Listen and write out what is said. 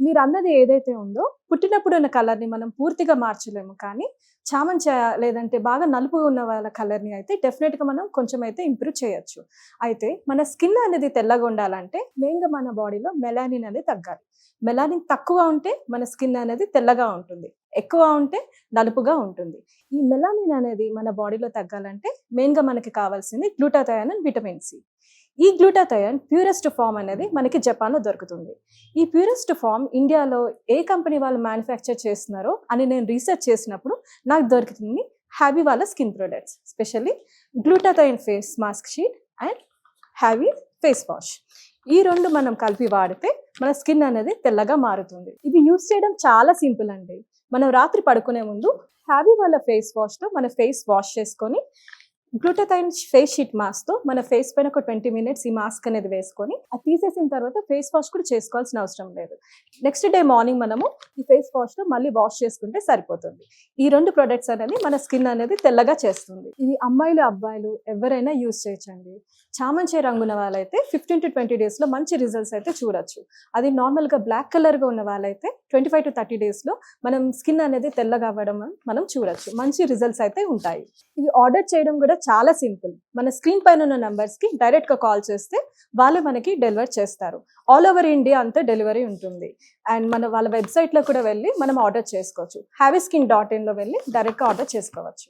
మీరు అన్నది ఏదైతే ఉందో పుట్టినప్పుడు ఉన్న కలర్ని మనం పూర్తిగా మార్చలేము, కానీ చామంతి లేదంటే బాగా నలుపు ఉన్న వాళ్ళ కలర్ని అయితే డెఫినెట్గా మనం కొంచెం అయితే ఇంప్రూవ్ చేయొచ్చు. అయితే మన స్కిన్ అనేది తెల్లగా ఉండాలంటే మెయిన్గా మన బాడీలో మెలానిన్ అనేది తగ్గాలి. మెలానిన్ తక్కువ ఉంటే మన స్కిన్ అనేది తెల్లగా ఉంటుంది, ఎక్కువ ఉంటే నలుపుగా ఉంటుంది. ఈ మెలానిన్ అనేది మన బాడీలో తగ్గాలంటే మెయిన్గా మనకి కావాల్సింది గ్లూటాథయోన్ అండ్ విటమిన్ సి. ఈ గ్లూటాథయోన్ ప్యూరెస్ట్ ఫామ్ అనేది మనకి జపాన్లో దొరుకుతుంది. ఈ ప్యూరెస్ట్ ఫామ్ ఇండియాలో ఏ కంపెనీ వాళ్ళు మ్యానుఫ్యాక్చర్ చేస్తున్నారో అని నేను రీసెర్చ్ చేసినప్పుడు నాకు దొరుకుతుంది హ్యాబీ వాళ్ళ skin products, specially glutathione face mask sheet and hobby face wash. ఈ రెండు మనం కలిపి వాడితే మన స్కిన్ అనేది తెల్లగా మారుతుంది. ఇది యూస్ చేయడం చాలా సింపుల్ అండి. మనం రాత్రి పడుకునే ముందు హ్యాబీ వాళ్ళ ఫేస్ వాష్తో మన ఫేస్ వాష్ చేసుకొని గ్లూటాథయోన్ ఫేస్ షీట్ మాస్క్తో మన ఫేస్ పైన ఒక 20 minutes ఈ మాస్క్ అనేది వేసుకొని అది తీసేసిన తర్వాత ఫేస్ వాష్ కూడా చేసుకోవాల్సిన అవసరం లేదు. నెక్స్ట్ డే మార్నింగ్ మనము ఈ ఫేస్ వాష్తో మళ్ళీ వాష్ చేసుకుంటే సరిపోతుంది. ఈ రెండు ప్రొడక్ట్స్ అనేది మన స్కిన్ అనేది తెల్లగా చేస్తుంది. ఇది అమ్మాయిలు అబ్బాయిలు ఎవరైనా యూస్ చేయొచ్చండి. చామంతి రంగున్న వాళ్ళైతే 15 to 20 daysలో మంచి రిజల్ట్స్ అయితే చూడొచ్చు. అది నార్మల్గా బ్లాక్ కలర్గా ఉన్న వాళ్ళైతే 25 to 30 daysలో మనం స్కిన్ అనేది తెల్లగా అవ్వడం మనం చూడొచ్చు. మంచి రిజల్ట్స్ అయితే ఉంటాయి. ఇది ఆర్డర్ చేయడం కూడా చాలా సింపుల్. మన స్క్రీన్ పైన ఉన్న నంబర్స్కి డైరెక్ట్గా కాల్ చేస్తే వాళ్ళే మనకి డెలివర్ చేస్తారు. ఆల్ ఓవర్ ఇండియా అంతా డెలివరీ ఉంటుంది. అండ్ వాళ్ళ వెబ్సైట్లో కూడా వెళ్ళి మనం ఆర్డర్ చేసుకోవచ్చు. havyskin.in వెళ్ళి డైరెక్ట్గా ఆర్డర్ చేసుకోవచ్చు.